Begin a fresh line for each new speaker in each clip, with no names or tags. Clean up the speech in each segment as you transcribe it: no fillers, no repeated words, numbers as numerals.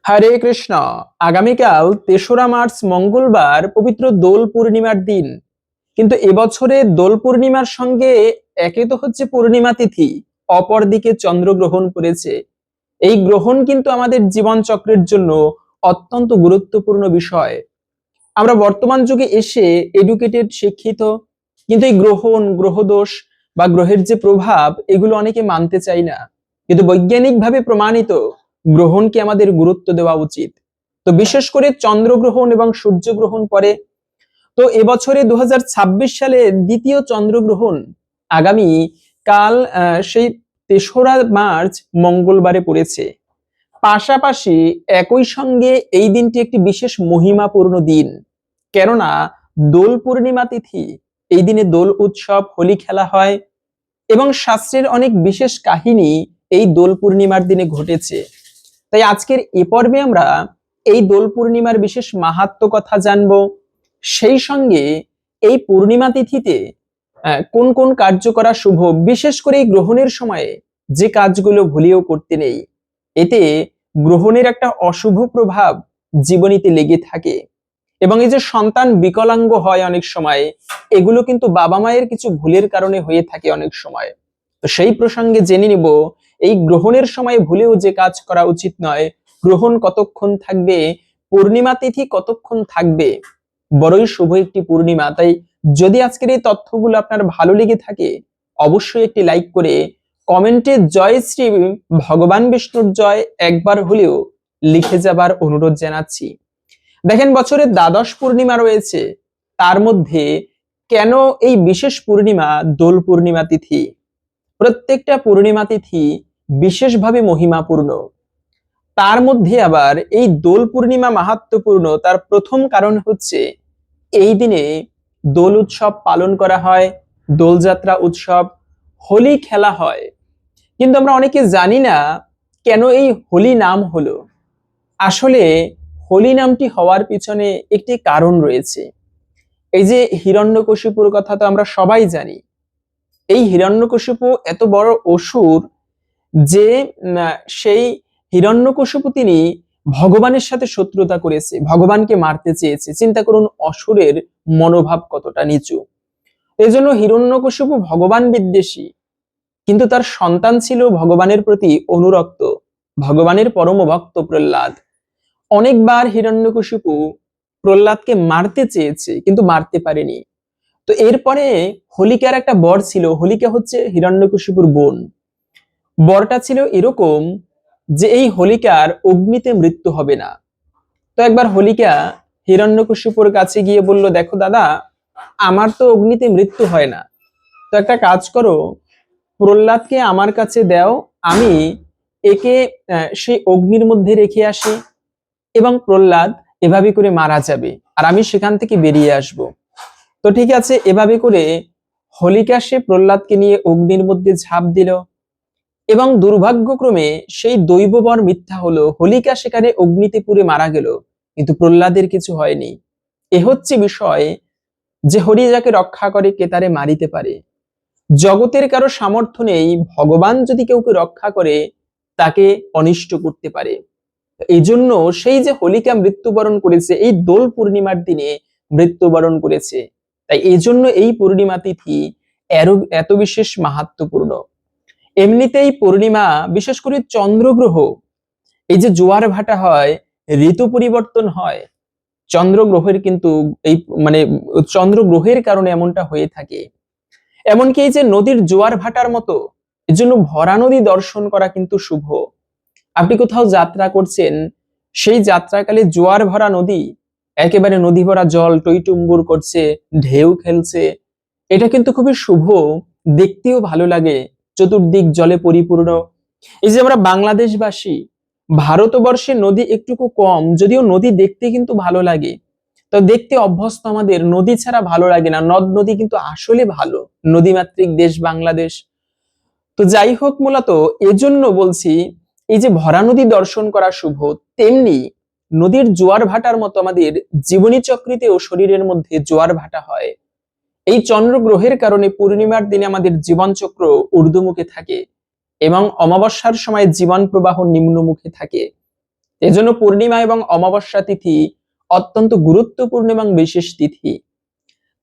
হরে কৃষ্ণ। আগামীকাল ৩রা মার্চ মঙ্গলবার পবিত্র দোল পূর্ণিমার দিন। কিন্তু এবছরে দোল পূর্ণিমার সঙ্গে একে তো হচ্ছে পূর্ণিমা তিথি, অপরদিকে চন্দ্রগ্রহণ পড়েছে। এই গ্রহণ কিন্তু আমাদের জীবন চক্রের জন্য অত্যন্ত গুরুত্বপূর্ণ বিষয়। আমরা বর্তমান যুগে এসে এডুকেটেড, শিক্ষিত, কিন্তু এই গ্রহণ, গ্রহদোষ বা গ্রহের যে প্রভাব, এগুলো অনেকে মানতে চাই না। কিন্তু বৈজ্ঞানিকভাবে প্রমাণিত গ্রহণকে আমাদের গুরুত্ব দেওয়া উচিত। তো বিশেষ করে চন্দ্রগ্রহণ এবং সূর্যগ্রহণ পরে। তো এবছরে 2026 সালে দ্বিতীয় চন্দ্রগ্রহণ আগামী কাল সেই ৩রা মার্চ মঙ্গলবারে পড়েছে। পাশাপাশি একই সঙ্গে এই দিনটি একটি বিশেষ মহিমাপূর্ণ দিন, কেননা দোল পূর্ণিমা তিথি। এই দিনে দোল উৎসব, হোলি খেলা হয় এবং শাস্ত্রের অনেক বিশেষ কাহিনী এই দোল পূর্ণিমার দিনে ঘটেছে। তাই আজকের এ পর্বে আমরা এই দোল পূর্ণিমার বিশেষ মাহাত্ম্য কথা জানব। সেই সঙ্গে এই পূর্ণিমা তিথিতে কোন কোন কার্য করা শুভ, বিশেষ করে এই গ্রহণের সময়ে যে কাজগুলো ভুলেও করতে নেই। এতে গ্রহণের একটা অশুভ প্রভাব জীবনীতে লেগে থাকে এবং এই যে সন্তান বিকলাঙ্গ হয় অনেক সময়, এগুলো কিন্তু বাবা মায়ের কিছু ভুলের কারণে হয়ে থাকে অনেক সময়। তো সেই প্রসঙ্গে জেনে নিব এই গ্রহণের সময় ভুলেও যে কাজ করা উচিত নয়, গ্রহণ কতক্ষণ থাকবে, পূর্ণিমা তিথি কতক্ষণ থাকবে। বড়ই শুভ একটি পূর্ণিমা। তাই যদি আজকের এই তথ্যগুলো আপনার ভালো লেগে থাকে, অবশ্যই একটি লাইক করে কমেন্টে জয় শ্রী ভগবান বিষ্ণুর জয় একবার হলেও লিখে যাবার অনুরোধ জানাচ্ছি। দেখেন, বছরের দ্বাদশ পূর্ণিমা রয়েছে, তার মধ্যে কেন এই বিশেষ পূর্ণিমা দোল পূর্ণিমা তিথি। প্রত্যেকটা পূর্ণিমা তিথি বিশেষভাবে মহিমাপূর্ণ। তার মধ্যে আবার এই দোল পূর্ণিমা মাহাত্ম্যপূর্ণ। তার প্রথম কারণ হচ্ছে এই দিনে দোল উৎসব পালন করা হয়, দোলযাত্রা উৎসব, হোলি খেলা হয়। কিন্তু আমরা অনেকে জানি না কেন এই হোলি নাম হলো। আসলে হোলি নামটি হওয়ার পিছনে একটি কারণ রয়েছে। এই যে হিরণ্যকশিপুর কথা তো আমরা সবাই জানি। এই হিরণ্যকশিপু এত বড় অসুর যে সেই হিরণ্যকশিপু তিনি ভগবানের সাথে শত্রুতা করেছে, ভগবানকে মারতে চেয়েছে। চিন্তা করুন অসুরের মনোভাব কতটা নিচু। এই জন্য হিরণ্যকশিপু ভগবান বিদ্বেষী, কিন্তু তার সন্তান ছিল ভগবানের প্রতি অনুরক্ত, ভগবানের পরম ভক্ত প্রহ্লাদ। অনেকবার হিরণ্যকশিপু প্রহ্লাদকে মারতে চেয়েছে, কিন্তু মারতে পারেনি। তো এরপরে হোলিকার একটা বর ছিল। হোলিকা হচ্ছে হিরণ্যকশিপুর বোন। বরটা ছিল এরকম যে এই হোলিকার অগ্নিতে মৃত্যু হবে না। তো একবার হোলিকা হিরণ্যকশিপুর কাছে গিয়ে বলল, দেখো দাদা, আমার তো অগ্নিতে মৃত্যু হয় না, তো একটা কাজ করো, প্রহ্লাদকে আমার কাছে দাও, আমি একে সেই অগ্নির মধ্যে রেখে আসি এবং প্রহ্লাদ এভাবে করে মারা যাবে আর আমি সেখান থেকে বেরিয়ে আসব। তো ঠিক আছে, এভাবে করে হোলিকা সে প্রহ্লাদকে নিয়ে অগ্নির মধ্যে ঝাঁপ দিল এবং দুর্ভাগ্যক্রমে সেই দৈববর মিথ্যা হলো। হোলিকা সেখানে অগ্নিতে পুড়ে মারা গেল, কিন্তু প্রহ্লাদের কিছু হয়নি। এ হচ্ছে বিষয় যে হরি যাকে রক্ষা করে কে তারে মারিতে পারে। জগতের কারো সামর্থ্য নেই, ভগবান যদি কেউকে রক্ষা করে তাকে অনিষ্ট করতে পারে। এই জন্য সেই যে হোলিকা মৃত্যুবরণ করেছে, এই দোল পূর্ণিমার দিনে মৃত্যুবরণ করেছে। তাই এই জন্য এই পূর্ণিমা তিথি এত বিশেষ মাহাত্ম্যপূর্ণ। এমনিতেই পূর্ণিমা, বিশেষ করে চন্দ্রগ্রহ, এই যে জোয়ার ভাটা হয়, ঋতু পরিবর্তন হয়, চন্দ্রগ্রহের কিন্তু এই মানে চন্দ্রগ্রহের কারণে এমনটা হয়ে থাকে। এমনকি এই যে নদীর জোয়ার ভাটার মতো, এর জন্য ভরা নদী দর্শন করা কিন্তু শুভ। আপনি কোথাও যাত্রা করছেন, সেই যাত্রাকালে জোয়ার ভরা নদী, একেবারে নদী ভরা জল টইটুম্বুর করছে, ঢেউ খেলছে, এটা কিন্তু খুবই শুভ, দেখতেও ভালো লাগে, চতুর্দিক জলে পরিপূর্ণ। এই যে আমরা বাংলাদেশবাসী, ভারতবর্ষে নদী একটুকু কম, যদিও নদী দেখতে কিন্তু ভালো লাগে, তো দেখতে অভ্যস্ত আমাদের, নদী ছাড়া ভালো লাগে না। নদ নদী কিন্তু আসলে ভালো, নদীমাতৃক দেশ বাংলাদেশ। তো যাই হোক, মূলত এজন্য বলছি এই যে ভরা নদী দর্শন করা শুভ, তেমনি নদীর জোয়ার ভাটার মতো আমাদের জীবনী চক্রিতেও শরীরের মধ্যে জোয়ার ভাটা হয়। এই চন্দ্রগ্রহের কারণে পূর্ণিমার দিনে আমাদের জীবন চক্র ঊর্ধ্বমুখে থাকে এবং অমাবস্যার সময় জীবন প্রবাহ নিম্নমুখে থাকে। এজন্য পূর্ণিমা এবং অমাবস্যা তিথি অত্যন্ত গুরুত্বপূর্ণ এবং বিশেষ তিথি।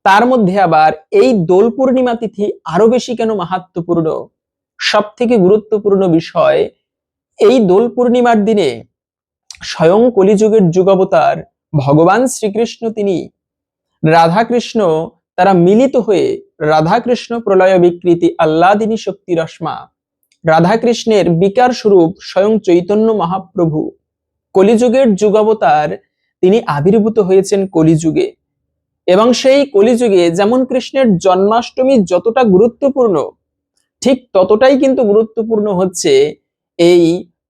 তার মধ্যে আবার এই দোল পূর্ণিমা তিথি আরো বেশি কেন মাহাত্ম্যপূর্ণ? সব থেকে গুরুত্বপূর্ণ বিষয়, এই দোল পূর্ণিমার দিনে স্বয়ং কলিযুগের যুগাবতার ভগবান শ্রীকৃষ্ণ, তিনি রাধাকৃষ্ণ, তারা মিলিত হয়ে রাধাকৃষ্ণ প্রলয় বিকৃতি আহ্লাদিনী শক্তি রশ্মা, রাধাকৃষ্ণের বিকার স্বরূপ স্বয়ং চৈতন্য মহাপ্রভু কলিযুগের যুগাবতার, তিনি আবির্ভূত হয়েছেন কলিযুগে। এবং সেই কলিযুগে যেমন কৃষ্ণের জন্মাষ্টমী যতটা গুরুত্বপূর্ণ, ঠিক ততটাই কিন্তু গুরুত্বপূর্ণ হচ্ছে এই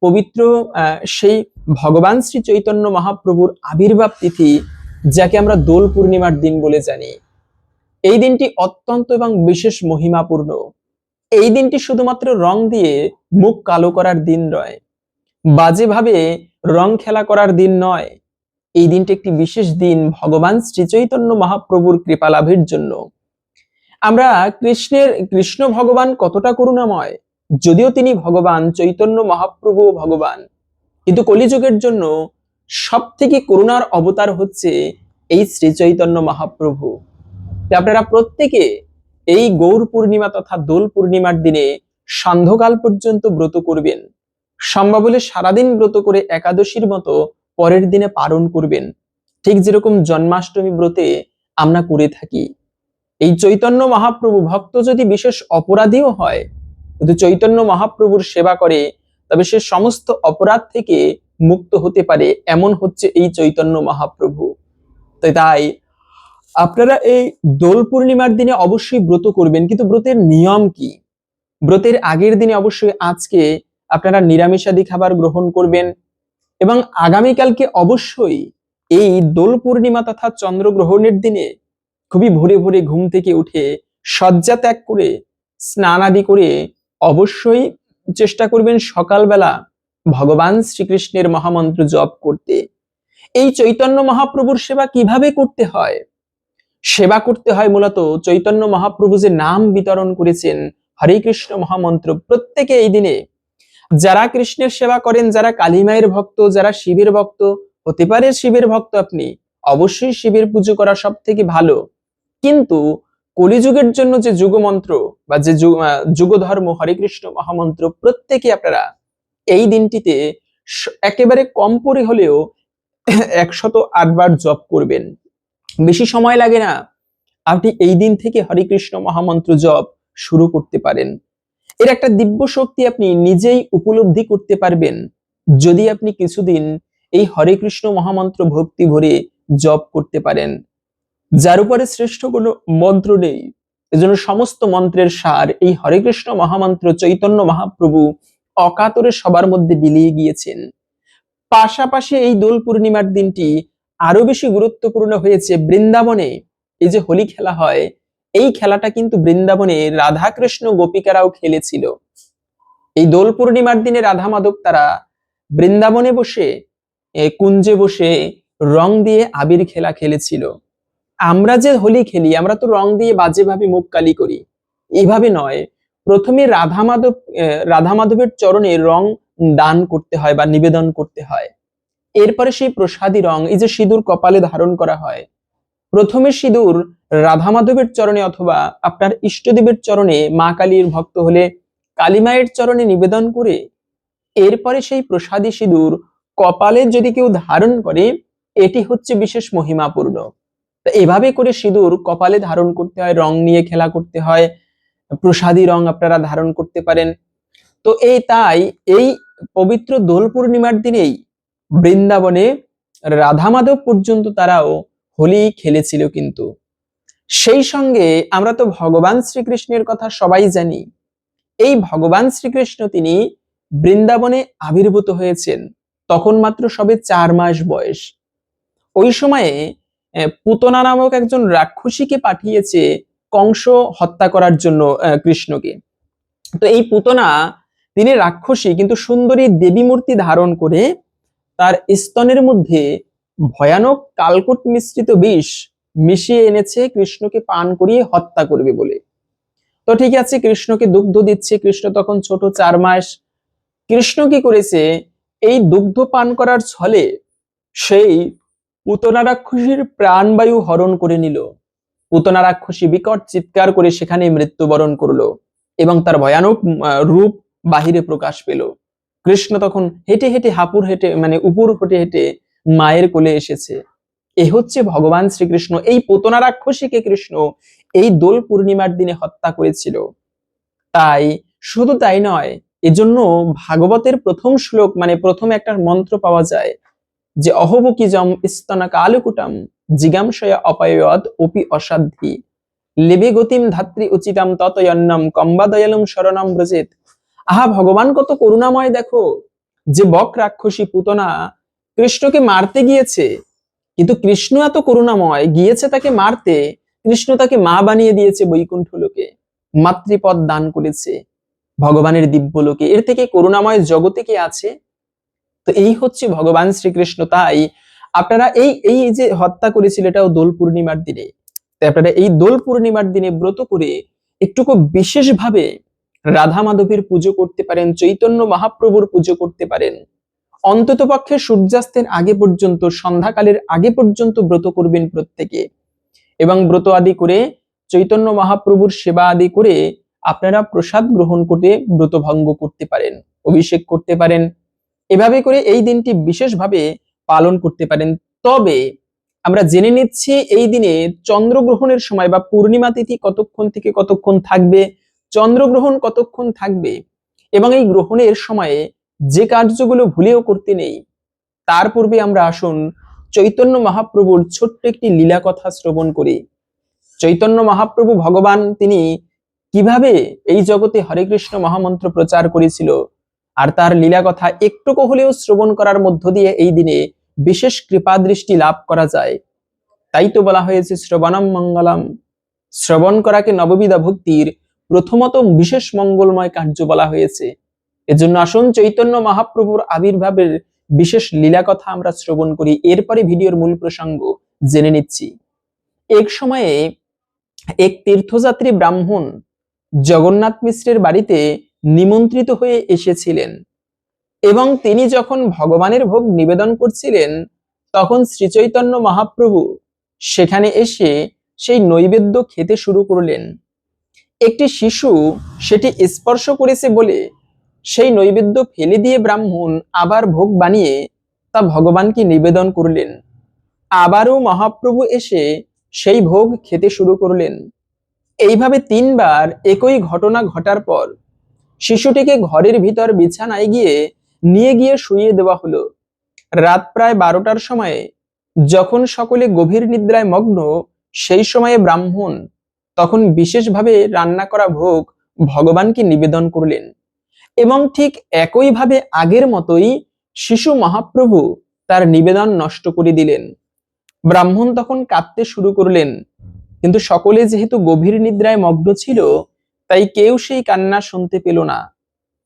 পবিত্র সেই ভগবান শ্রী চৈতন্য মহাপ্রভুর আবির্ভাব তিথি, যাকে আমরা দোল পূর্ণিমার দিন বলে জানি। এই দিনটি অত্যন্ত এবং বিশেষ মহিমাপূর্ণ। এই দিনটি শুধুমাত্র রং দিয়ে মুখ কালো করার দিন নয়, বাজেভাবে রং খেলা করার দিন নয়। এই দিনটি একটি বিশেষ দিন ভগবান শ্রী চৈতন্য মহাপ্রভুর কৃপা লাভের জন্য। আমরা কৃষ্ণ ভগবান কতটা করুণাময়, যদিও তিনি ভগবান, চৈতন্য মহাপ্রভু ভগবান, কিন্তু কলিযুগের জন্য সব থেকে করুণার অবতার হচ্ছে এই শ্রী চৈতন্য মহাপ্রভু। আপনারা প্রত্যেকে এই গৌর পূর্ণিমা তথা দোল পূর্ণিমার দিনে সান্ধ্যকাল পর্যন্ত ব্রত করবেন। সম্ভব হলে সারাদিন ব্রত করে একাদশীর মতো পরের দিনে পালন করবেন, ঠিক যেরকম জন্মাষ্টমী ব্রতে আমরা করে থাকি। এই চৈতন্য মহাপ্রভু ভক্ত যদি বিশেষ অপরাধীও হয়, কিন্তু চৈতন্য মহাপ্রভুর সেবা করে, তবে সে সমস্ত অপরাধ থেকে মুক্ত হতে পারে, এমন হচ্ছে এই চৈতন্য মহাপ্রভু। তাই আপনারা এই দোল পূর্ণিমার দিনে অবশ্যই ব্রত করবেন, কিন্তু ব্রতের নিয়ম কি? ব্রতের আগের দিনে অবশ্যই আজকে আপনারা নিরামিষাদি খাবার গ্রহণ করবেন, এবং আগামীকালকে অবশ্যই এই দোল পূর্ণিমা তথা চন্দ্রগ্রহণের দিনে খুবই ভোরে ভোরে ঘুম থেকে উঠে শয্যা ত্যাগ করে স্নান আদি করে অবশ্যই চেষ্টা করবেন সকালবেলা ভগবান শ্রীকৃষ্ণের মহামন্ত্র জপ করতে। এই চৈতন্য মহাপ্রভুর সেবা কিভাবে করতে হয়? সেবা করতে হয় মূলত চৈতন্য মহাপ্রভু যে নাম বিতরণ করেছেন হরে কৃষ্ণ মহামন্ত্র, প্রত্যেকে এই দিনে যারা কৃষ্ণের সেবা করেন, যারা কালী মায়ের ভক্ত, যারা শিবের ভক্ত, হতে পারে শিবের ভক্ত আপনি, অবশ্যই শিবের পুজো করা সব থেকে ভালো, কিন্তু কলিযুগের জন্য যে যুগমন্ত্র বা যে যুগধর্ম হরে কৃষ্ণ মহামন্ত্র, প্রত্যেকে আপনারা এই দিনটিতে একেবারে কম করে হলেও 108 বার জপ করবেন। বেশি সময় লাগে না, আপনি এই দিন থেকে হরে কৃষ্ণ মহামন্ত্র জপ শুরু করতে পারেন। এর একটা দিব্য শক্তি আপনি নিজেই উপলব্ধি করতে পারবেন যদি আপনি কিছুদিন এই হরে কৃষ্ণ মহামন্ত্র ভক্তি ভরে জপ করতে পারেন, যার উপরে শ্রেষ্ঠ কোনো মন্ত্র নেই। এজন্য সমস্ত মন্ত্রের সার এই হরে কৃষ্ণ মহামন্ত্র চৈতন্য মহাপ্রভু অকাতরে সবার মধ্যে বিলিয়ে গিয়েছেন। পাশাপাশি এই দোল পূর্ণিমার দিনটি আরো বেশি গুরুত্বপূর্ণ হয়েছে বৃন্দাবনে। এই যে হোলি খেলা হয়, এই খেলাটা কিন্তু বৃন্দাবনে রাধা কৃষ্ণ গোপিকারাও খেলেছিল। এই দোল পূর্ণিমার দিনে রাধা মাধব তারা বৃন্দাবনে বসে কুঞ্জে বসে রং দিয়ে আবির খেলা খেলেছিল। আমরা যে হোলি খেলি, আমরা তো রং দিয়ে বাজেভাবে মুখ কালি করি, এইভাবে নয়। প্রথমে রাধা মাধবের চরণে রং দান করতে হয় বা নিবেদন করতে হয়। এরপরে সেই প্রসাদী রং, এই যে সিঁদুর কপালে ধারণ করা হয়, প্রথমে সিঁদুর রাধা মাধবের চরণে অথবা আপনার ইষ্টদেবের চরণে, মা কালীর ভক্ত হলে কালী মায়ের চরণে নিবেদন করে, এরপরে সেই প্রসাদী সিঁদুর কপালে যদি কেউ ধারণ করে, এটি হচ্ছে বিশেষ মহিমাপূর্ণ। এভাবে করে সিঁদুর কপালে ধারণ করতে হয়, রং নিয়ে খেলা করতে হয়, প্রসাদী রং আপনারা ধারণ করতে পারেন। তো তাই এই পবিত্র দোল পূর্ণিমার দিনেই বৃন্দাবনে রাধা মাধব পর্যন্ত তারাও হোলি খেলেছিল। কিন্তু সেই সঙ্গে আমরা তো ভগবান শ্রীকৃষ্ণের কথা সবাই জানি। এই ভগবান শ্রীকৃষ্ণ তিনি বৃন্দাবনে আবির্ভূত হয়েছেন তখন মাত্র সবে 4 মাস বয়স। ওই সময়ে পুতনা নামক একজন রাক্ষসীকে পাঠিয়েছে কংস হত্যা করার জন্য কৃষ্ণকে। তো এই পুতনা, তিনি রাক্ষসী কিন্তু সুন্দরী দেবী মূর্তি ধারণ করে তার স্তনের মধ্যে ভয়ানক কালকুট মিশ্রিত বিষ মিশিয়ে এনেছে কৃষ্ণকে পান করিয়ে হত্যা করবে বলে। তো ঠিক আছে, কৃষ্ণকে দুগ্ধ দিচ্ছে। কৃষ্ণ তখন ছোট, 4 মাস। কৃষ্ণ কি করেছে, এই দুগ্ধ পান করার ছলে সেই পুতনা রাক্ষসীর প্রাণবায়ু হরণ করে নিল। পুতনা রাক্ষসী বিকট চিৎকার করে সেখানে মৃত্যুবরণ করলো এবং তার ভয়ানক রূপ বাহিরে প্রকাশ পেল। কৃষ্ণ তখন হেঁটে হেঁটে হাপুর হেঁটে মানে উপর হেঁটে হেঁটে মায়ের কোলে এসেছে। এ হচ্ছে ভগবান শ্রীকৃষ্ণ। এই পুতনা রাক্ষসীকে কৃষ্ণ এই দোল পূর্ণিমার দিনে হত্যা করেছিল। তাই শুধু তাই নয়, এজন্য ভাগবতের প্রথম শ্লোক মানে প্রথম একটা মন্ত্র পাওয়া যায় যে অহবকিজম স্তনা কালকুটম জিগাংশয়া অপয়দ অপি অসাধ্যি লেবে গতিম ধাত্রী উচিতাম ততয়ন্নম কম্বাদয়ালম শরণম ব্রজেত। আহা, ভগবান কত করুণাময় দেখো, যে বক রাক্ষসী পুতনা কৃষ্ণকে মারতে গিয়েছে, কিন্তু কৃষ্ণ এত করুণাময়, গিয়েছে তাকে মারতে, কৃষ্ণ তাকে মা বানিয়ে দিয়েছে বৈকুণ্ঠ লোকে, মাতৃপদ দান করেছে ভগবানের দিব্যলোকে। এর থেকে করুণাময় জগতে কি আছে? তো এই হচ্ছে ভগবান শ্রীকৃষ্ণ। তাই আপনারা এই এই যে হত্যা করেছিল এটাও দোল পূর্ণিমার দিনে, তাই আপনারা এই দোল পূর্ণিমার দিনে ব্রত করে একটুকু বিশেষভাবে রাধা মাধবের পুজো করতে পারেন, চৈতন্য মহাপ্রভুর পুজো করতে পারেন। অন্তত পক্ষে সূর্যাস্তের আগে পর্যন্ত, সন্ধ্যাকালের আগে পর্যন্ত ব্রত করবেন প্রত্যেকে, এবং ব্রত আদি করে চৈতন্য মহাপ্রভুর সেবা আদি করে আপনারা প্রসাদ গ্রহণ করে ব্রত ভঙ্গ করতে পারেন, অভিষেক করতে পারেন। এভাবে করে এই দিনটি বিশেষভাবে পালন করতে পারেন। তবে আমরা জেনে নিচ্ছি এই দিনে চন্দ্রগ্রহণের সময় বা পূর্ণিমা তিথি কতক্ষণ থেকে কতক্ষণ থাকবে, চন্দ্রগ্রহণ কতক্ষণ থাকবে, এবং এই গ্রহণের সময়ে যে কার্যগুলো ভুলেও করতে নেই। তার পূর্বে আমরা আসুন চৈতন্য মহাপ্রভুর ছোট্ট একটি লীলা কথা শ্রবণ করি। চৈতন্য মহাপ্রভু ভগবান তিনি কিভাবে এই জগতে হরে কৃষ্ণ মহামন্ত্র প্রচার করেছিল, আর তার লীলা কথা একটুকু হলেও শ্রবণ করার মধ্য দিয়ে এই দিনে বিশেষ কৃপা দৃষ্টি লাভ করা যায়। তাই তো বলা হয়েছে শ্রবণম মঙ্গলম, শ্রবণ করাকে নববিধা ভক্তির প্রথমত বিশেষ মঙ্গলময় কার্য বলা হয়েছে। এজন্য আসুন চৈতন্য মহাপ্রভুর আবির্ভাবের বিশেষ লীলা কথা আমরা শ্রবণ করি। এরপরে ভিডিওর মূল প্রসঙ্গ জেনে নিচ্ছি। এক সময়ে এক তীর্থযাত্রী ব্রাহ্মণ জগন্নাথ মিশ্রের বাড়িতে নিমন্ত্রিত হয়ে এসেছিলেন, এবং তিনি যখন ভগবানের ভোগ নিবেদন করছিলেন তখন শ্রীচৈতন্য মহাপ্রভু সেখানে এসে সেই নৈবেদ্য খেতে শুরু করলেন। একটি শিশু সেটি স্পর্শ করেছে বলে সেই নৈবেদ্য ফেলে দিয়ে ব্রাহ্মণ আবার ভোগ বানিয়ে তা ভগবানকে নিবেদন করলেন। আবারও মহাপ্রভু এসে সেই ভোগ খেতে শুরু করলেন। এইভাবে তিনবার একই ঘটনা ঘটার পর শিশুটিকে ঘরের ভিতর বিছানায় নিয়ে গিয়ে শুইয়ে দেওয়া হলো। রাত প্রায় 12টার সময়ে যখন সকলে গভীর নিদ্রায় মগ্ন, সেই সময়ে ব্রাহ্মণ তখন বিশেষভাবে রান্না করা ভোগ ভগবানকে নিবেদন করলেন, এবং ঠিক একইভাবে আগের মতোই শিশু মহাপ্রভু তার নিবেদন নষ্ট করে দিলেন। ব্রাহ্মণ তখন কাঁদতে শুরু করলেন, কিন্তু সকলে যেহেতু গভীর নিদ্রায় মগ্ন ছিল তাই কেউ সেই কান্না শুনতে পেল না।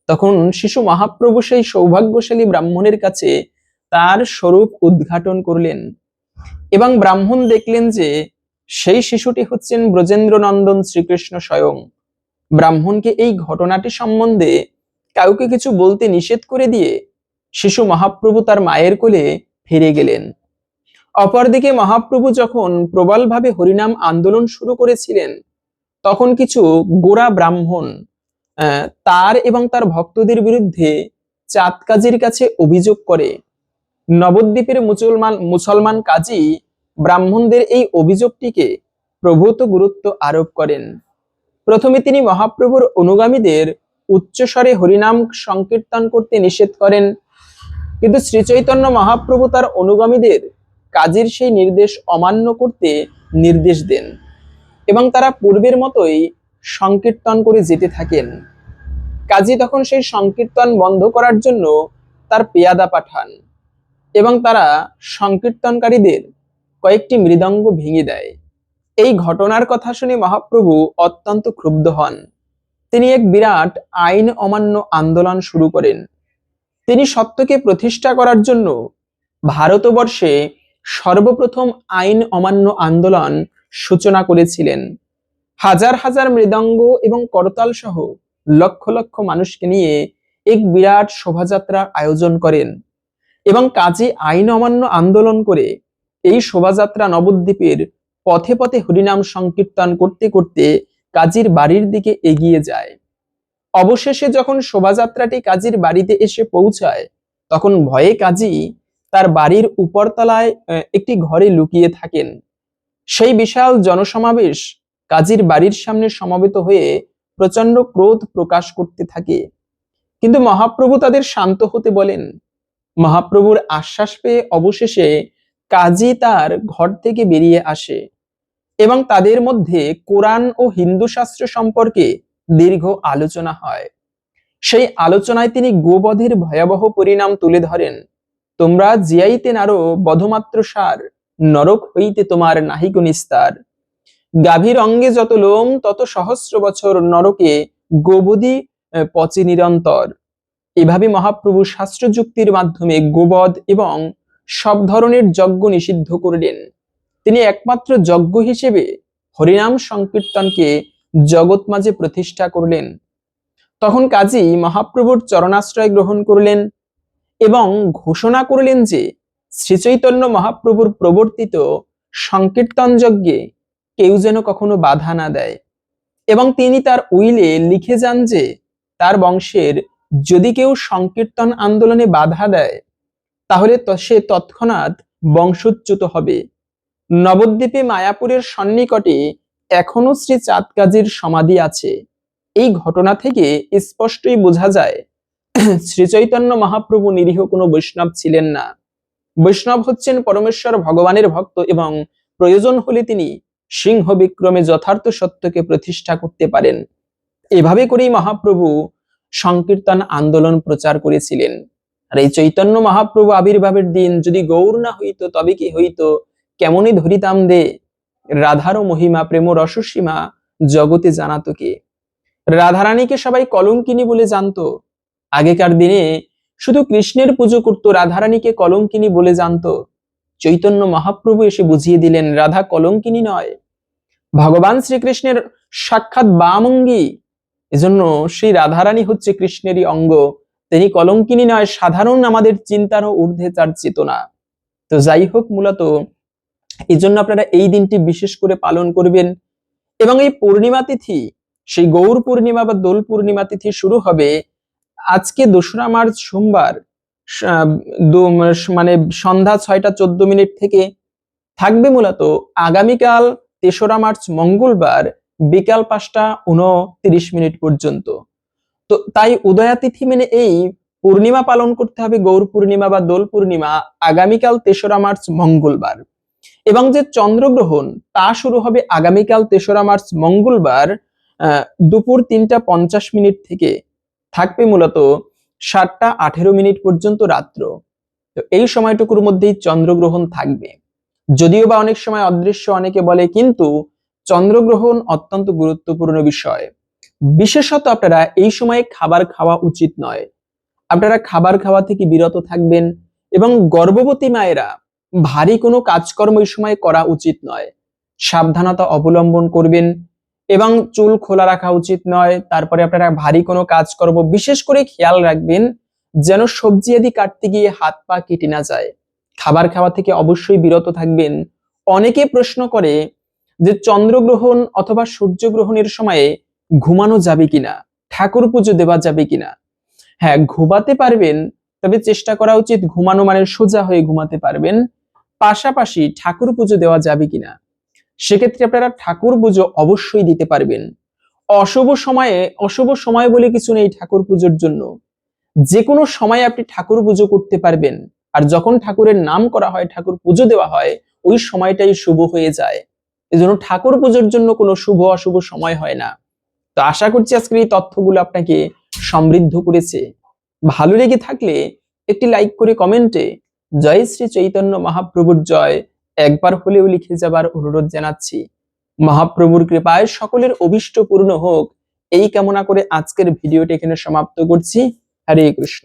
তখন শিশু মহাপ্রভু সেই সৌভাগ্যশালী ব্রাহ্মণের কাছে তার স্বরূপ উদ্ঘাটন করলেন, এবং ব্রাহ্মণ দেখলেন যে সেই শিশুটি হচ্ছেন ব্রজেন্দ্র নন্দন শ্রীকৃষ্ণ স্বয়ং। ব্রাহ্মণকে এই ঘটনাটি সম্বন্ধে কাউকে কিছু বলতে নিষেধ করে দিয়ে শিশু মহাপ্রভু তার মায়ের কোলে ফিরে গেলেন। অপরদিকে মহাপ্রভু যখন প্রবলভাবে হরিনাম আন্দোলন শুরু করেছিলেন তখন কিছু গোঁড়া ব্রাহ্মণ তার এবং তার ভক্তদের বিরুদ্ধে চাঁদ কাজীর কাছে অভিযোগ করে। নবদ্বীপের মুসলমান কাজী ব্রাহ্মণদের এই অভিযোগটিকে প্রভূত গুরুত্ব আরোপ করেন। প্রথমে তিনি মহাপ্রভুর অনুগামীদের উচ্চস্বরে হরিনাম সংকীর্তন করতে নিষেধ করেন, কিন্তু শ্রীচৈতন্য মহাপ্রভু তার অনুগামীদের কাজীর সেই নির্দেশ অমান্য করতে নির্দেশ দেন, এবং তারা পূর্বের মতোই সংকীর্তন করে যেতে থাকেন। কাজী তখন সেই সংকীর্তন বন্ধ করার জন্য তার পেয়াদা পাঠান, এবং তারা সংকীর্তনকারীদের কয়েকটি মৃদঙ্গ ভেঙে দেয়। এই ঘটনার কথা শুনে মহাপ্রভু অত্যন্ত ক্ষুব্ধ হন। তিনি এক বিরাট আইন অমান্য আন্দোলন শুরু করেন। তিনি সত্যকে প্রতিষ্ঠা করার জন্য ভারতবর্ষে সর্বপ্রথম আইন অমান্য আন্দোলন সূচনা করেছিলেন। হাজার হাজার মৃদঙ্গ এবং করতাল সহ লক্ষ লক্ষ মানুষকে নিয়ে এক বিরাট শোভাযাত্রার আয়োজন করেন। এবং কাজী আইন অমান্য আন্দোলন করে এই শোভাযাত্রা নবদ্বীপের পথে পথে হরিনাম সংকীর্তন করতে করতে কাজীর বাড়ির দিকে এগিয়ে যায়। অবশেষে যখন শোভাযাত্রাটি কাজীর বাড়িতে এসে পৌঁছায়, তখন ভয়ে কাজী তার বাড়ির উপরতলায় একটি ঘরে লুকিয়ে থাকেন। সেই বিশাল জনসমাবেশ কাজীর বাড়ির সামনে সমবেত হয়ে প্রচন্ড ক্রোধ প্রকাশ করতে থাকে, কিন্তু মহাপ্রভু তাদের শান্ত হতে বলেন। মহাপ্রভুর আশ্বাস পেয়ে অবশেষে কাজী তার ঘর থেকে বেরিয়ে আসে এবং তাদের মধ্যে কোরআন ও হিন্দু শাস্ত্র সম্পর্কে দীর্ঘ আলোচনা হয়। সেই আলোচনায় তিনি গোবধের ভয়াবহ পরিণাম তুলে ধরেন। তোমরা জিয়াইতে নারো বধমাত্র সার, নরক হইতে তোমার নাহিক নিস্তার। গাভীর অঙ্গে যত লোম তত সহস্র বছর নরকে গোবধি পচে নিরন্তর। এভাবে মহাপ্রভু শাস্ত্র যুক্তির মাধ্যমে গোবধ এবং সব ধরনের যজ্ঞ নিষিদ্ধ করলেন। তিনি একমাত্র যজ্ঞ হিসেবে হরিনাম সংকীর্তনকে জগৎ মাঝে প্রতিষ্ঠা করলেন। তখন কাজী মহাপ্রভুর চরণাশ্রয় গ্রহণ করলেন এবং ঘোষণা করলেন যে শ্রীচৈতন্য মহাপ্রভুর প্রবর্তিত সংকীর্তন যজ্ঞে কেউ যেন কখনো বাধা না দেয়, এবং তিনি তার উইলে লিখে যান যে তার বংশের যদি কেউ সংকীর্তন আন্দোলনে বাধা দেয় তাহলে সে তৎক্ষণাৎ বংশচ্যুত হবে। নবদ্বীপে মায়াপুরের সন্নিকটে এখনো শ্রী চাঁদ কাজীর সমাধি আছে। এই ঘটনা থেকে স্পষ্টই বোঝা যায় শ্রীচৈতন্য মহাপ্রভু নিরীহ কোনো বৈষ্ণব ছিলেন না। বৈষ্ণব হচ্ছেন পরমেশ্বর ভগবানের ভক্ত এবং প্রয়োজন হলে তিনি সিংহ বিক্রমে যথার্থ সত্যকে প্রতিষ্ঠা করতে পারেন। এভাবে করেই মহাপ্রভু সংকীর্তন আন্দোলন প্রচার করেছিলেন। আর এই চৈতন্য মহাপ্রভু আবির্ভাবের দিন যদি গৌর না হইতো তবে কি হইতো, কেমনই ধরিতাম দে, রাধারও মহিমা প্রেম রসসীমা জগতে জানাতো কে। রাধারানীকে সবাই কলঙ্কিনী বলে জানতো। আগেকার দিনে শুধু কৃষ্ণের পুজো করত, রাধারানীকে কলঙ্কিনী বলে জানতো। চৈতন্য মহাপ্রভু এসে বুঝিয়ে দিলেন রাধা কলঙ্কিনী নয়, ভগবান শ্রীকৃষ্ণের সাক্ষাৎ বামঙ্গী। এজন্য সেই রাধারানী হচ্ছে কৃষ্ণেরই অঙ্গ, তিনি কলঙ্কিনী নয়, সাধারণ আমাদের চিন্তারও ঊর্ধ্বে তার চেতনা। তো যাই হোক, মূলত এই জন্য আপনারা এই দিনটি বিশেষ করে পালন করবেন। এবং এই পূর্ণিমা তিথি, সেই গৌর পূর্ণিমা বা দোল পূর্ণিমা তিথি শুরু হবে আজকে 2রা মার্চ সোমবার মানে সন্ধ্যা 6টা 14 মিনিট থেকে, থাকবে মূলত আগামীকাল 3রা মার্চ মঙ্গলবার বিকাল 5টা 29 মিনিট পর্যন্ত। তো তাই উদয়া তিথি মেনে এই পূর্ণিমা পালন করতে হবে, গৌর পূর্ণিমা বা দোল পূর্ণিমা আগামীকাল 3রা মার্চ মঙ্গলবার। এবং যে চন্দ্রগ্রহণ তা শুরু হবে আগামীকাল 3রা মার্চ মঙ্গলবার দুপুর 3টা 50 মিনিট থেকে, থাকবে মূলত 7টা 18 মিনিট পর্যন্ত রাত্র। তো এই সময়টুকুর মধ্যেই চন্দ্রগ্রহণ থাকবে। যদিও বা অনেক সময় অদৃশ্য অনেকে বলে, কিন্তু চন্দ্রগ্রহণ অত্যন্ত গুরুত্বপূর্ণ বিষয়। বিশেষত আপনারা এই সময়ে খাবার খাওয়া উচিত নয়। আপনারা খাবার খাওয়া থেকে বিরত থাকবেন এবং গর্ভবতী মায়েরা ভারী কোনো কাজকর্ম এই সময় করা উচিত নয়। সাবধানতা অবলম্বন করবেন এবং চুল খোলা রাখা উচিত নয়। তারপরে আপনারা ভারী কোনো কাজকর্ম বিশেষ করে খেয়াল রাখবেন যেন সবজি আদি কাটতে গিয়ে হাত পা কেটে না যায়। খাবার খাওয়া থেকে অবশ্যই বিরত থাকবেন। অনেকে প্রশ্ন করে যে চন্দ্রগ্রহণ অথবা সূর্যগ্রহণের সময়ে ঘুমানো যাবে কিনা, ঠাকুর পুজো দেওয়া যাবে কিনা। হ্যাঁ, ঘুমাতে পারবেন, তবে চেষ্টা করা উচিত ঘুমানো মানে সোজা হয়ে ঘুমাতে পারবেন। পাশাপাশি ঠাকুর পুজো দেওয়া যাবে কিনা, সেক্ষেত্রে আপনারা ঠাকুর পুজো অবশ্যই দিতে পারবেন। অশুভ সময় বলে কিছু নেই ঠাকুর পুজোর জন্য। যে কোনো সময় আপনি ঠাকুর পুজো করতে পারবেন। আর যখন ঠাকুরের নাম করা হয়, ঠাকুর পুজো দেওয়া হয়, ওই সময়টাই শুভ হয়ে যায়। এজন্য ঠাকুর পুজোর জন্য কোনো শুভ অশুভ সময় হয় না। তো আশা করছি আজকের এই তথ্যগুলো আপনাকে সমৃদ্ধ করেছে। ভালো লেগে থাকলে একটি লাইক করে কমেন্টে জয় শ্রী চৈতন্য মহাপ্রভুর জয় একবার হলেও লিখে যাবার অনুরোধ জানাচ্ছি। মহাপ্রভুর কৃপায় সকলের অভিষ্ট পূর্ণ হোক, এই কামনা করে আজকের ভিডিওটি এখানে সমাপ্ত করছি। হরে কৃষ্ণ।